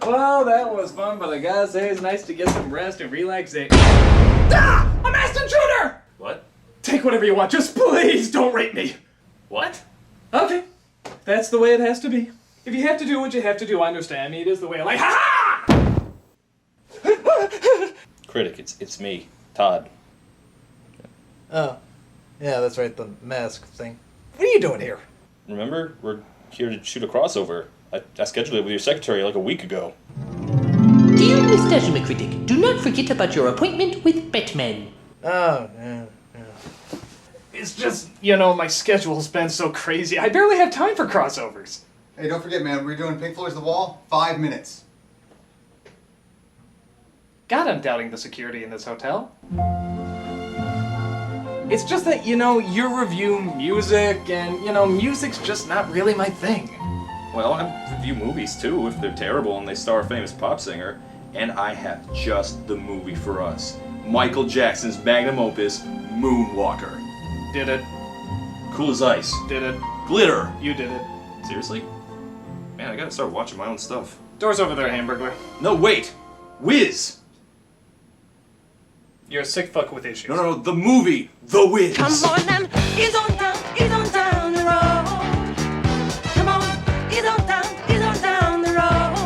Well, that was fun, but I gotta say it's nice to get some rest and relaxation. Ah! A masked intruder! What? Take whatever you want, just please don't rape me. What? Okay, that's the way it has to be. If you have to do what you have to do, I understand. I mean, it is the way I like. Ha ha! Critic, it's me, Todd. Oh, yeah, that's right, the mask thing. What are you doing here? Remember? We're here to shoot a crossover. I scheduled it with your secretary like a week ago. Dear Nostalgia Critic, do not forget about your appointment with Batman. Oh, yeah. It's just, my schedule's been so crazy. I barely have time for crossovers. Hey, don't forget, man, we're doing Pink Floyd's The Wall, 5 minutes. God, I'm doubting the security in this hotel. It's just that, you review music, and, music's just not really my thing. Well, I review movies too if they're terrible and they star a famous pop singer. And I have just the movie for us. Michael Jackson's magnum opus, Moonwalker. Did it. Cool as ice. Did it. Glitter. You did it. Seriously? Man, I gotta start watching my own stuff. Door's over there, Hamburglar. No, wait! Wiz! You're a sick fuck with issues. No, the movie, The Wiz! Come on and ease on down the road. Come on, ease on down the road.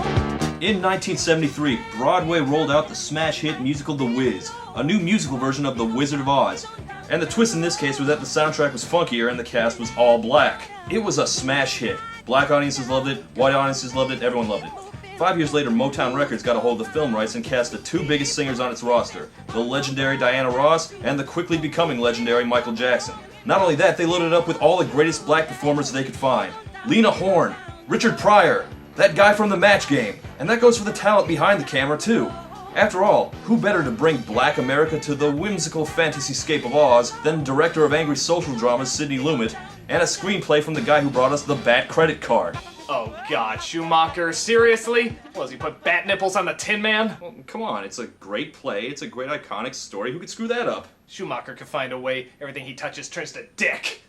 In 1973, Broadway rolled out the smash hit musical The Wiz, a new musical version of The Wizard of Oz. And the twist in this case was that the soundtrack was funkier and the cast was all black. It was a smash hit. Black audiences loved it, white audiences loved it, everyone loved it. 5 years later, Motown Records got a hold of the film rights and cast the two biggest singers on its roster, the legendary Diana Ross and the quickly becoming legendary Michael Jackson. Not only that, they loaded it up with all the greatest black performers they could find. Lena Horne, Richard Pryor, that guy from The Match Game, and that goes for the talent behind the camera too. After all, who better to bring Black America to the whimsical fantasy-scape of Oz than director of angry social dramas Sidney Lumet, and a screenplay from the guy who brought us the Bat credit card. Oh god, Schumacher, seriously? What, does he put bat nipples on the Tin Man? Well, come on, it's a great play, it's a great iconic story, who could screw that up? Schumacher could find a way, everything he touches turns to dick.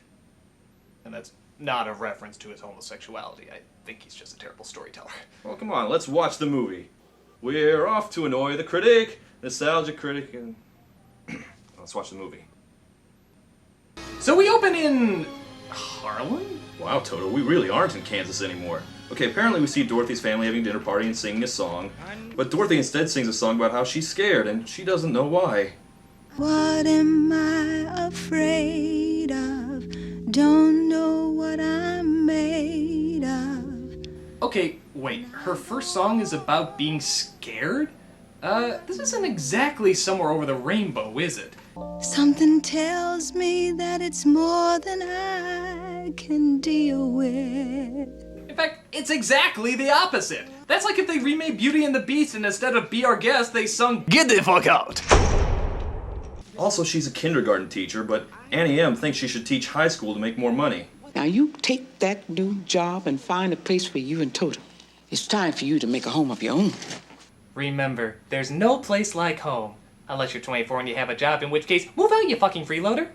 And that's not a reference to his homosexuality, I think he's just a terrible storyteller. Well, come on, let's watch the movie. We're off to annoy the critic, Nostalgia Critic, and... let's watch the movie. So we open in... Harlem? Wow, Toto, we really aren't in Kansas anymore. Okay, apparently we see Dorothy's family having a dinner party and singing a song, but Dorothy instead sings a song about how she's scared, and she doesn't know why. What am I afraid of? Don't know what I'm made of. Okay, wait, her first song is about being scared? This isn't exactly Somewhere Over the Rainbow, is it? Something tells me that it's more than I can deal with. In fact, it's exactly the opposite. That's like if they remade Beauty and the Beast and instead of Be Our Guest, they sung Get the Fuck Out! Also, she's a kindergarten teacher, but Annie M thinks she should teach high school to make more money. Now you take that new job and find a place for you and Toto. It's time for you to make a home of your own. Remember, there's no place like home. Unless you're 24 and you have a job, in which case, move out, you fucking freeloader.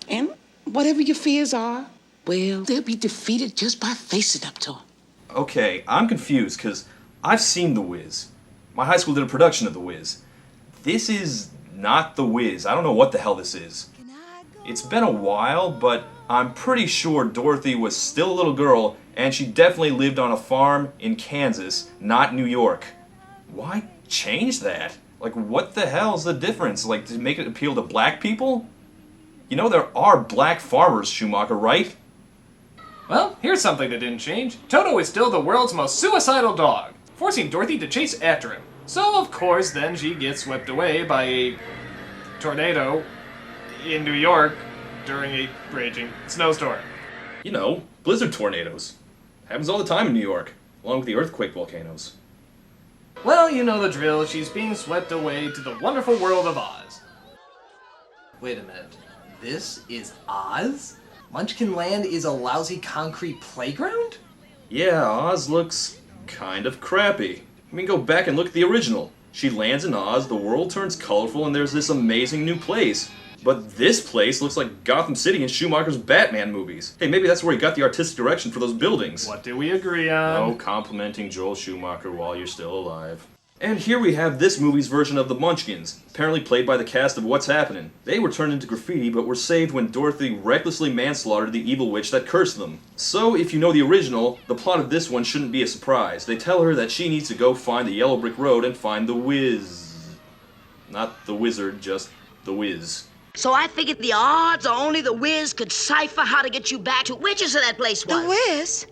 And whatever your fears are, well, they'll be defeated just by facing up to them. Okay, I'm confused, because I've seen The Wiz. My high school did a production of The Wiz. This is not The Wiz. I don't know what the hell this is. It's been a while, but I'm pretty sure Dorothy was still a little girl, and she definitely lived on a farm in Kansas, not New York. Why change that? Like, what the hell's the difference? Like, to make it appeal to black people? You know there are black farmers, Schumacher, right? Well, here's something that didn't change. Toto is still the world's most suicidal dog, forcing Dorothy to chase after him. So, of course, then she gets swept away by a tornado in New York during a raging snowstorm. You know, blizzard tornadoes. Happens all the time in New York, along with the earthquake volcanoes. Well, you know the drill. She's being swept away to the wonderful world of Oz. Wait a minute. This is Oz? Munchkin Land is a lousy concrete playground? Yeah, Oz looks kind of crappy. I mean, go back and look at the original. She lands in Oz, the world turns colorful, and there's this amazing new place. But this place looks like Gotham City in Schumacher's Batman movies. Hey, maybe that's where he got the artistic direction for those buildings. What do we agree on? Oh, complimenting Joel Schumacher while you're still alive. And here we have this movie's version of the Munchkins, apparently played by the cast of What's Happening. They were turned into graffiti, but were saved when Dorothy recklessly manslaughtered the evil witch that cursed them. So, if you know the original, the plot of this one shouldn't be a surprise. They tell her that she needs to go find the yellow brick road and find the Wiz. Not the wizard, just the Wiz. So I figured the odds are only the Wiz could cipher how to get you back to which is that place was. The Wiz?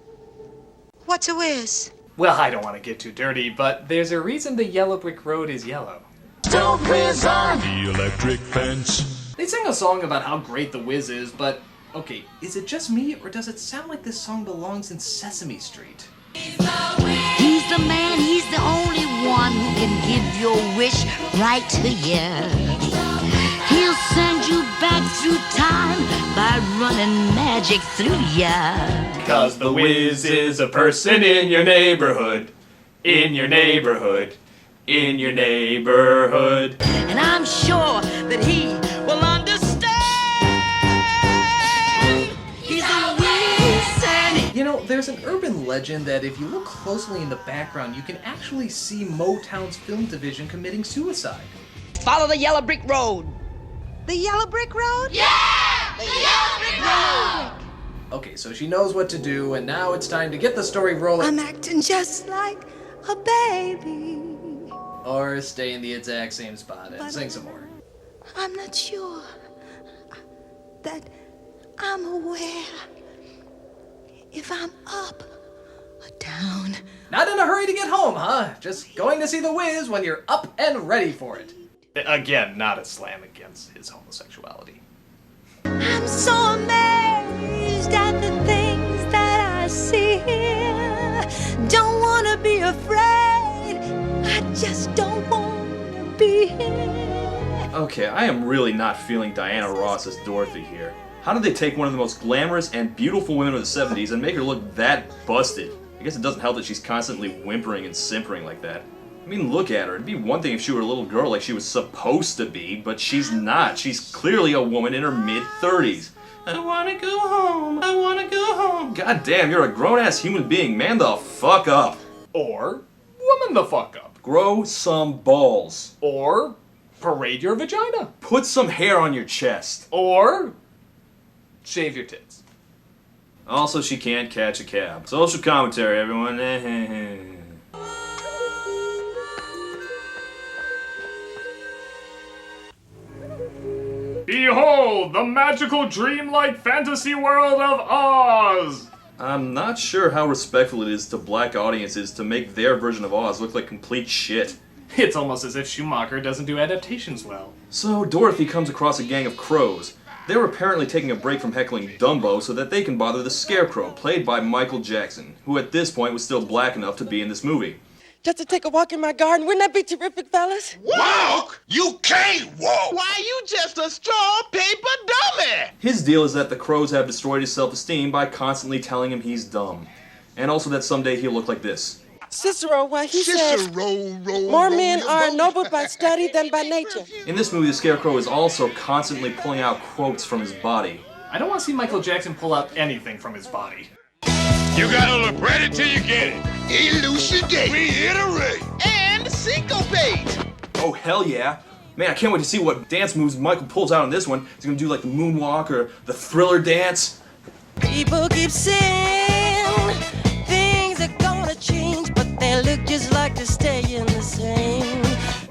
What's a whiz? Well, I don't want to get too dirty, but there's a reason the yellow brick road is yellow. Don't whiz on the electric fence. They sing a song about how great the Wiz is, but okay, is it just me, or does it sound like this song belongs in Sesame Street? He's the man, he's the only one who can give your wish right to you. He'll send you back through time by running magic through ya. Cause the Wiz is a person in your neighborhood. In your neighborhood. In your neighborhood. And I'm sure that he will understand. He's the Wiz and You know, there's an urban legend that if you look closely in the background, you can actually see Motown's film division committing suicide. follow the yellow brick road. The yellow brick road? Yeah! The yellow brick road! Okay, so she knows what to do, and now it's time to get the story rolling. I'm acting just like a baby. Or stay in the exact same spot and sing some more. I'm not sure that I'm aware if I'm up or down. Not in a hurry to get home, huh? Just going to see the Wiz when you're up and ready for it. Again, not a slam against his homosexuality. I'm so amazed at the things that I see here. Don't wanna be afraid. I just don't wanna be here. Okay, I am really not feeling Diana Ross as Dorothy here. How did they take one of the most glamorous and beautiful women of the 70s and make her look that busted? I guess it doesn't help that she's constantly whimpering and simpering like that. I mean, look at her. It'd be one thing if she were a little girl like she was supposed to be, but she's not. She's clearly a woman in her mid-30s. I wanna go home. I wanna go home. God damn, you're a grown-ass human being. Man the fuck up. Or woman the fuck up. Grow some balls. Or parade your vagina. Put some hair on your chest. Or shave your tits. Also, she can't catch a cab. Social commentary, everyone. Behold, the magical dreamlike fantasy world of Oz! I'm not sure how respectful it is to black audiences to make their version of Oz look like complete shit. It's almost as if Schumacher doesn't do adaptations well. So, Dorothy comes across a gang of crows. They were apparently taking a break from heckling Dumbo so that they can bother the Scarecrow, played by Michael Jackson, who at this point was still black enough to be in this movie. Just to take a walk in my garden. Wouldn't that be terrific, fellas? Walk? You can't walk! Why, you just a straw paper dummy! His deal is that the crows have destroyed his self-esteem by constantly telling him he's dumb. And also that someday he'll look like this. Cicero, why he says, more men are ennobled by study than by nature. In this movie, the Scarecrow is also constantly pulling out quotes from his body. I don't want to see Michael Jackson pull out anything from his body. You gotta look ready till you get it. Elucidate, reiterate, and syncopate. Oh, hell yeah. Man, I can't wait to see what dance moves Michael pulls out in this one. He's gonna do like the moonwalk or the Thriller dance. People keep saying things are gonna change, but they look just like they're staying the same.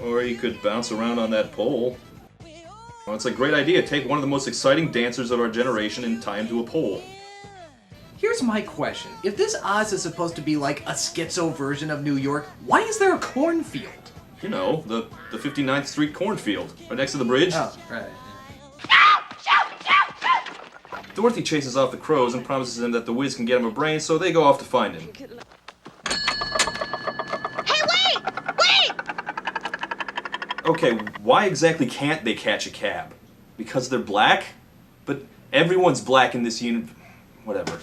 Or he could bounce around on that pole. Well, it's a great idea. Take one of the most exciting dancers of our generation and tie him to a pole. Here's my question. If this Oz is supposed to be like a schizo version of New York, why is there a cornfield? You know, the 59th Street cornfield, right next to the bridge. Oh, right. Dorothy chases off the crows and promises him that the Wiz can get him a brain, so they go off to find him. Hey, wait! Wait! Okay, why exactly can't they catch a cab? Because they're black? But everyone's black in this whatever.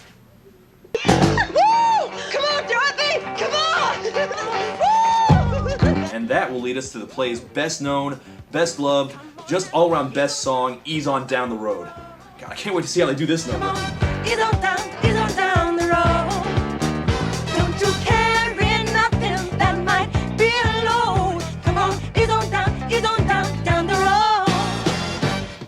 Woo! Come on, Dorothy! Come on! Woo! And that will lead us to the play's best known, best loved, just all around best song, Ease On Down the Road. God, I can't wait to see how they do this number. Ease on down the road. Don't you carry nothing that might be a load. Come on, ease on down the road.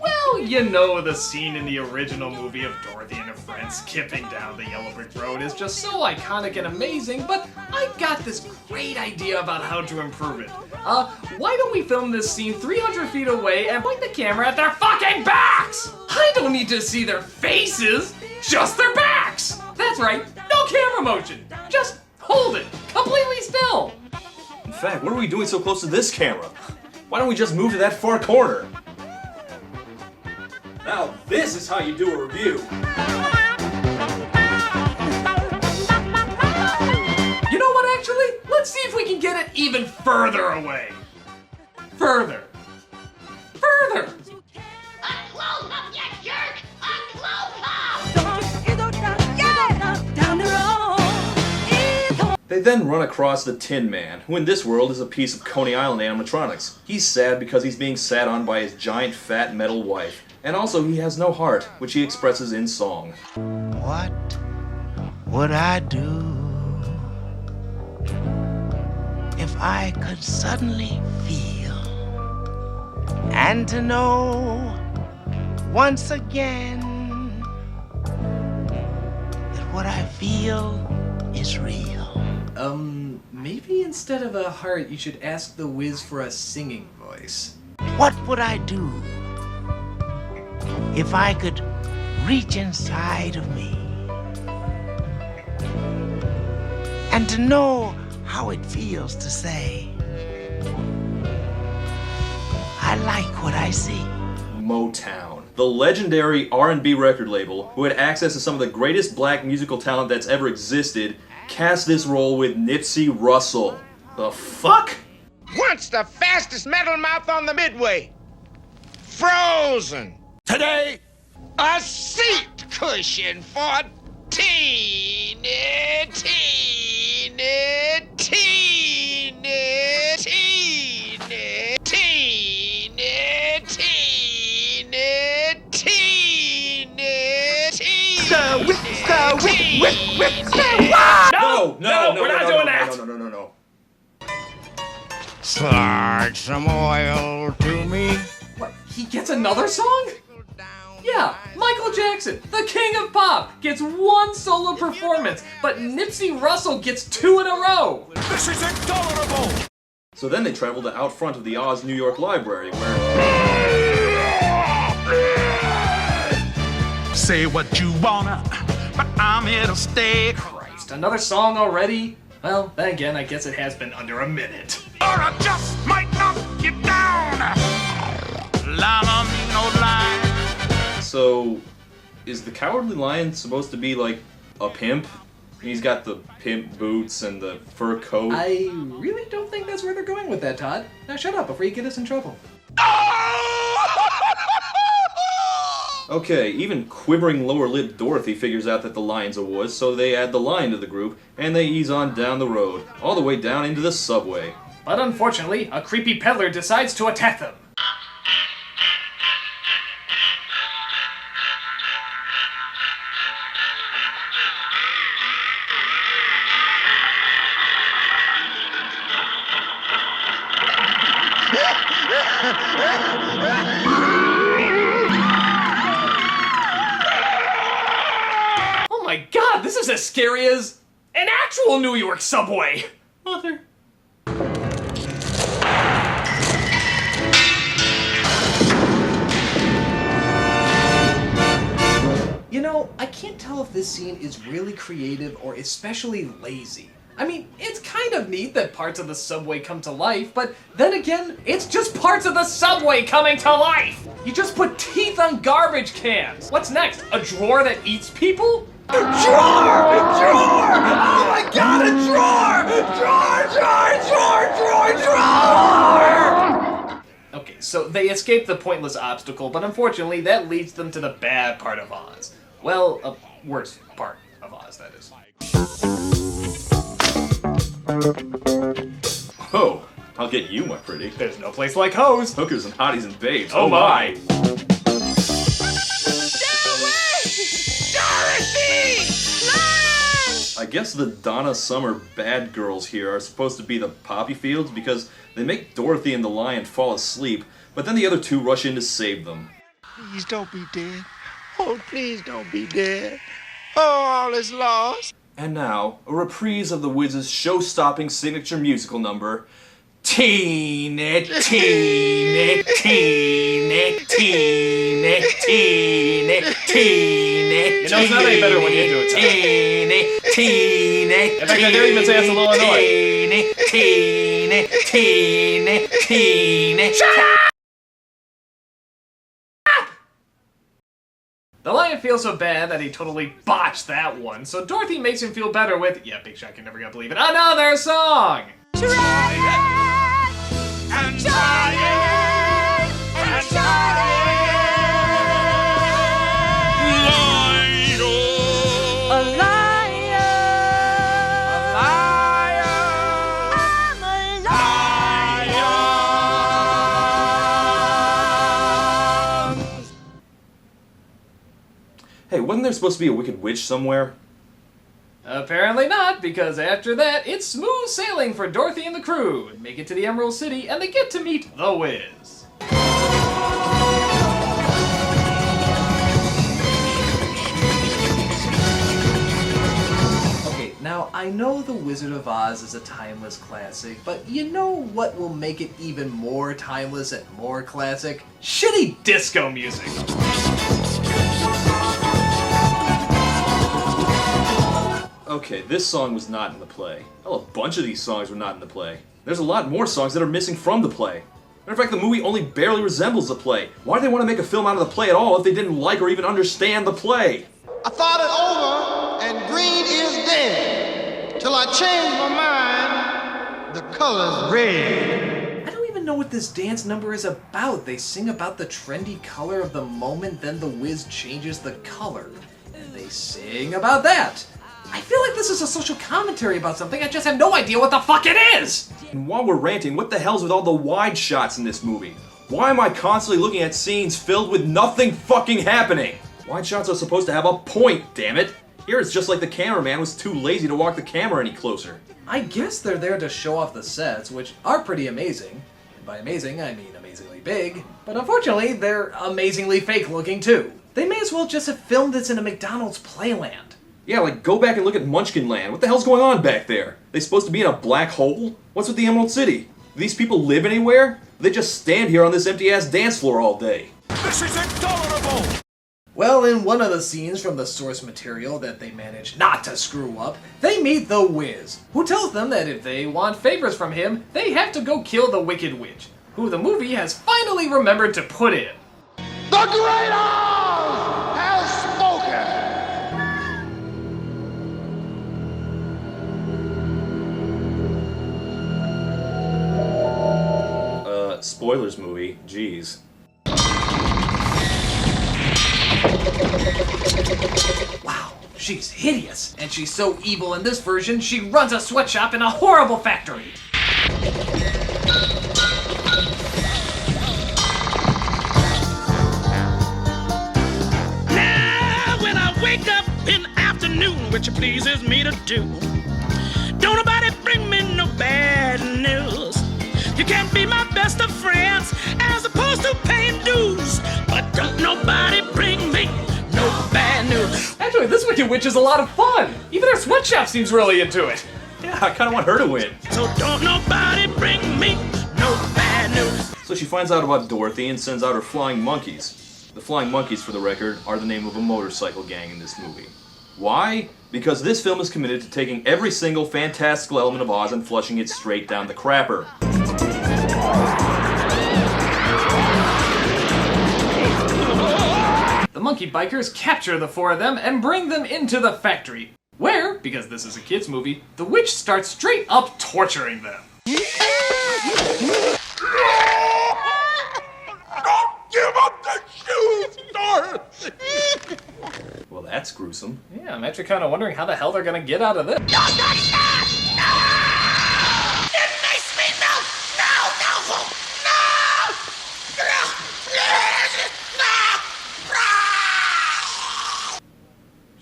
Well, you know the scene in the original movie of Dorothy and her friends skipping down the yellow brick road is just so iconic and amazing, but I got this great idea about how to improve it. Why don't we film this scene 300 feet away and point the camera at their fucking backs? I don't need to see their faces, just their backs! That's right, no camera motion, just hold it, completely still. In fact, what are we doing so close to this camera? Why don't we just move to that far corner? Now, this is how you do a review. You know what, actually? Let's see if we can get it even further away. Further. Further. A close-up, you jerk! A close-up! Ease on down the road. Ease on. They then run across the Tin Man, who in this world is a piece of Coney Island animatronics. He's sad because he's being sat on by his giant fat metal wife. And also he has no heart, which he expresses in song. What would I do if I could suddenly feel and to know once again that what I feel is real? Maybe instead of a heart, you should ask the Wiz for a singing voice. What would I do if I could reach inside of me and to know how it feels to say, I like what I see? Motown, the legendary R&B record label, who had access to some of the greatest black musical talent that's ever existed, cast this role with Nipsey Russell. The fuck? Once the fastest metal mouth on the Midway. Frozen. Today, a seat cushion for teeny, teeny, teeny, teeny, teeny, teeny, teeny, teeny. No, we're not doing that. No. Slide some oil to me. What, he gets another song? Yeah, Michael Jackson, the king of pop, gets one solo performance, but Nipsey Russell gets 2 in a row. This is intolerable. So then they travel to out front of the Oz New York Library, where... Say what you wanna, but I'm here to stay. Christ, another song already? Well, then again, I guess it has been under a minute. Or I just might knock you down. Line on me, no line. So, is the Cowardly Lion supposed to be like a pimp? He's got the pimp boots and the fur coat. I really don't think that's where they're going with that, Todd. Now shut up before you get us in trouble. Okay, even quivering lower-lip Dorothy figures out that the lion's a wuss, so they add the lion to the group, and they ease on down the road, all the way down into the subway. But unfortunately, a creepy peddler decides to attack them. Oh my god, this is as scary as an actual New York subway! Mother. You know, I can't tell if this scene is really creative or especially lazy. I mean, it's kind of neat that parts of the subway come to life, but then again, it's just parts of the subway coming to life! You just put teeth on garbage cans! What's next? A drawer that eats people? A drawer! Drawer! Oh my god, a drawer! Drawer! Okay, so they escape the pointless obstacle, but unfortunately that leads them to the bad part of Oz. Well, a worse part of Oz, that is. Oh, I'll get you, my pretty. There's no place like hoes. Hookers and hotties and babes. Oh my. I guess the Donna Summer bad girls here are supposed to be the poppy fields because they make Dorothy and the lion fall asleep, but then the other two rush in to save them. Please don't be dead. Oh, please don't be dead. Oh, all is lost. And now, a reprise of the Wiz's show-stopping signature musical number, Teen It, Teen It, Teen It, Teen It, Teen It, Teen It. You know, it's not any better when you do it, Tom. Teen It, Teen It. In fact, I dare even say it's a little annoying. Teen It, Teen It, Teen It, Teen It. Shut up! The lion feels so bad that he totally botched that one, so Dorothy makes him feel better with, yeah, Big Shot can never gonna believe it, another song! And Hey, wasn't there supposed to be a Wicked Witch somewhere? Apparently not, because after that, it's smooth sailing for Dorothy and the crew. Make it to the Emerald City, and they get to meet the Wiz. Okay, now I know The Wizard of Oz is a timeless classic, but you know what will make it even more timeless and more classic? Shitty disco music. Okay, this song was not in the play. Hell, a bunch of these songs were not in the play. There's a lot more songs that are missing from the play. Matter of fact, the movie only barely resembles the play. Why do they want to make a film out of the play at all if they didn't like or even understand the play? I thought it over, and green is dead. Till I changed my mind, the color's red. I don't even know what this dance number is about. They sing about the trendy color of the moment, then the Wiz changes the color. And they sing about that. I feel like this is a social commentary about something, I just have no idea what the fuck it is! And while we're ranting, what the hell's with all the wide shots in this movie? Why am I constantly looking at scenes filled with nothing fucking happening? Wide shots are supposed to have a point, damn it! Here it's just like the cameraman was too lazy to walk the camera any closer. I guess they're there to show off the sets, which are pretty amazing. And by amazing, I mean amazingly big. But unfortunately, they're amazingly fake looking too. They may as well just have filmed this in a McDonald's playland. Yeah, like, go back and look at Munchkin Land. What the hell's going on back there? Are they supposed to be in a black hole? What's with the Emerald City? Do these people live anywhere? Or they just stand here on this empty-ass dance floor all day? This is intolerable! Well, in one of the scenes from the source material that they managed not to screw up, they meet the Wiz, who tells them that if they want favors from him, they have to go kill the Wicked Witch, who the movie has finally remembered to put in. The Great Oz has spoken! Spoilers movie, jeez. Wow, she's hideous, and she's so evil in this version, she runs a sweatshop in a horrible factory. Now, when I wake up in the afternoon, which it pleases me to do, don't nobody bring me no bad news. You can't be my best of friends as opposed to paying dues, but don't nobody bring me no bad news. Actually, this Wicked Witch is a lot of fun. Even her sweatshop seems really into it. Yeah, I kinda want her to win. So don't nobody bring me no bad news. So she finds out about Dorothy and sends out her flying monkeys. The flying monkeys, for the record, are the name of a motorcycle gang in this movie. Why? Because this film is committed to taking every single fantastical element of Oz and flushing it straight down the crapper. The monkey bikers capture the four of them and bring them into the factory, where, because this is a kids' movie, the witch starts straight up torturing them. Don't give up the shoes, Dorothy! Well, that's gruesome. Yeah, I'm actually kind of wondering how the hell they're gonna get out of this. No! It makes me melt! No!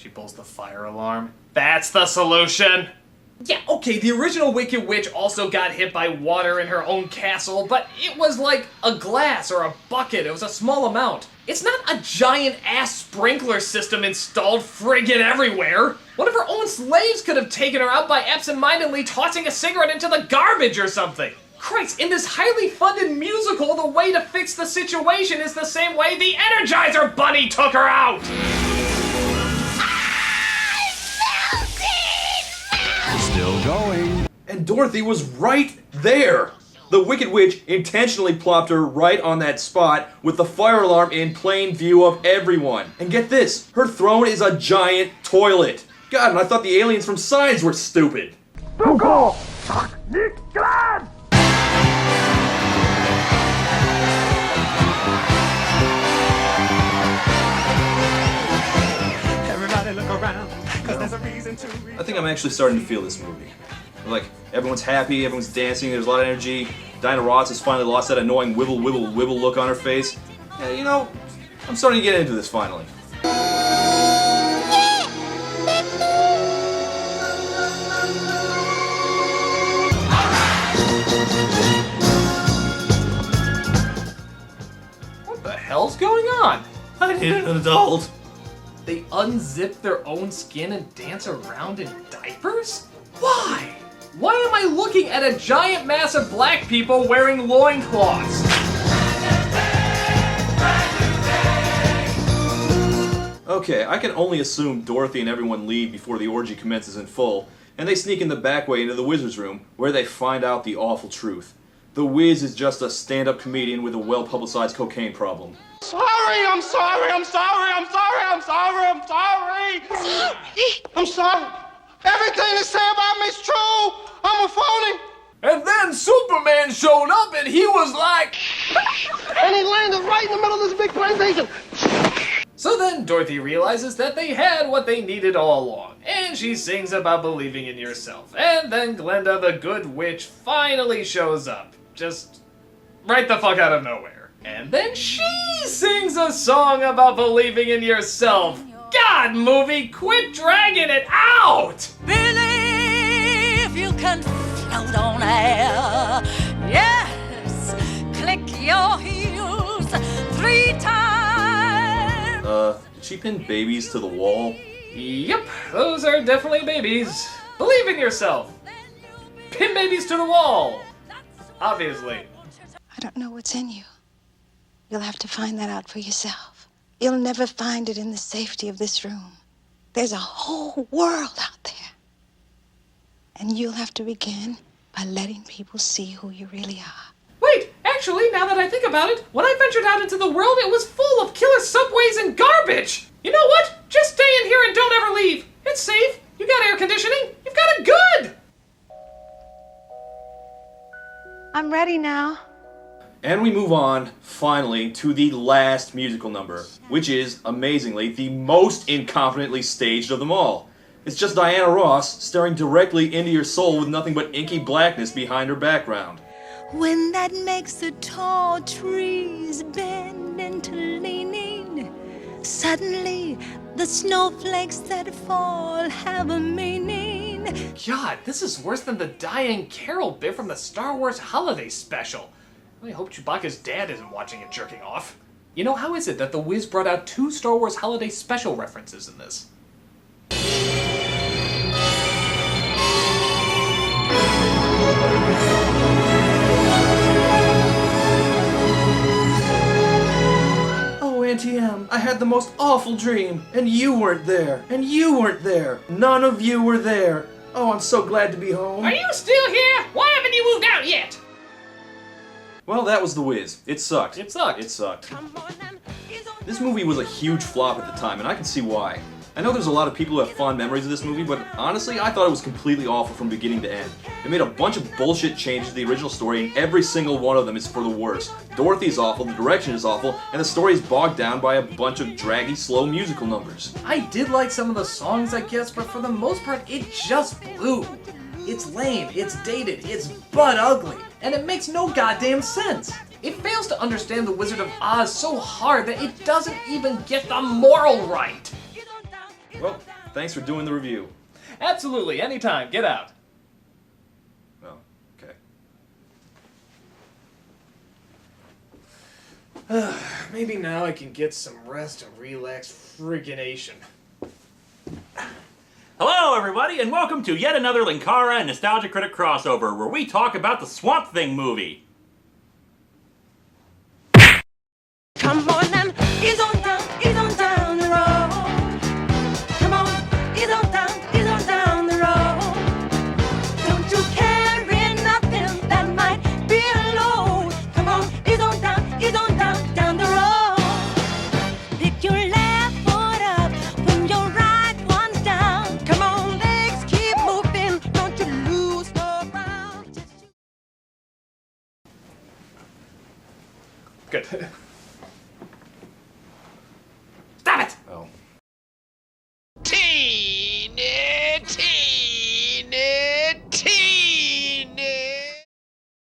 She pulls the fire alarm. That's the solution! Yeah, okay, the original Wicked Witch also got hit by water in her own castle, but it was like a glass or a bucket. It was a small amount. It's not a giant-ass sprinkler system installed friggin' everywhere. One of her own slaves could have taken her out by absentmindedly tossing a cigarette into the garbage or something. Christ, in this highly funded musical, the way to fix the situation is the same way the Energizer Bunny took her out! Still going. And Dorothy was right there! The Wicked Witch intentionally plopped her right on that spot with the fire alarm in plain view of everyone. And get this, her throne is a giant toilet. God, and I thought the aliens from Signs were stupid. Google! Fuck, Nick, Glad! Everybody look around, cause there's a reason to be. I think I'm actually starting to feel this movie. Like, everyone's happy, everyone's dancing, there's a lot of energy. Dinah Ross has finally lost that annoying wibble, wibble, wibble look on her face. Yeah, you know, I'm starting to get into this finally. What the hell's going on? I need an adult. They unzip their own skin and dance around in diapers? Why? Why am I looking at a giant mass of black people wearing loincloths? Okay, I can only assume Dorothy and everyone leave before the orgy commences in full, and they sneak in the back way into the Wizard's room, where they find out the awful truth. The Wiz is just a stand-up comedian with a well-publicized cocaine problem. Sorry, I'm sorry, I'm sorry, I'm sorry, I'm sorry, I'm sorry. I'm sorry. Everything they say about me is true. I'm a phony. And then Superman showed up and he was like... And he landed right in the middle of this big plantation. So then Dorothy realizes that they had what they needed all along, and she sings about believing in yourself. And then Glenda the Good Witch finally shows up, just right the fuck out of nowhere. And then she sings a song about believing in yourself. God, movie, quit dragging it out! Believe you can float on air. Yes, click your heels 3 times. Did she pin babies to the wall? Yep, those are definitely babies. Believe in yourself. Pin babies to the wall. Obviously. I don't know what's in you. You'll have to find that out for yourself. You'll never find it in the safety of this room. There's a whole world out there. And you'll have to begin by letting people see who you really are. Wait, actually, now that I think about it, when I ventured out into the world, it was full of killer subways and garbage. You know what? Just stay in here and don't ever leave. It's safe. You got air conditioning. You've got it good. I'm ready now. And we move on, finally, to the last musical number, which is, amazingly, the most incompetently staged of them all. It's just Diana Ross staring directly into your soul with nothing but inky blackness behind her background. When that makes the tall trees bend into leaning, suddenly the snowflakes that fall have a meaning. God, this is worse than the Diane Carroll bit from the Star Wars Holiday Special. I hope Chewbacca's dad isn't watching it jerking off. You know, how is it that The Wiz brought out 2 Star Wars Holiday Special references in this? Oh, Auntie Em, I had the most awful dream, and you weren't there, and you weren't there. None of you were there. Oh, I'm so glad to be home. Are you still here? Why haven't you moved out yet? Well, that was The Wiz. It sucked. It sucked. It sucked. This movie was a huge flop at the time, and I can see why. I know there's a lot of people who have fond memories of this movie, but honestly, I thought it was completely awful from beginning to end. They made a bunch of bullshit changes to the original story, and every single one of them is for the worse. Dorothy's awful, the direction is awful, and the story is bogged down by a bunch of draggy, slow musical numbers. I did like some of the songs, I guess, but for the most part, it just blew. It's lame, it's dated, it's butt ugly, and it makes no goddamn sense. It fails to understand the Wizard of Oz so hard that it doesn't even get the moral right. Well, thanks for doing the review. Absolutely, anytime. Get out. Oh, okay. Maybe now I can get some rest and relax friggin'ation. Hello, everybody, and welcome to yet another Linkara and Nostalgia Critic crossover, where we talk about the Swamp Thing movie.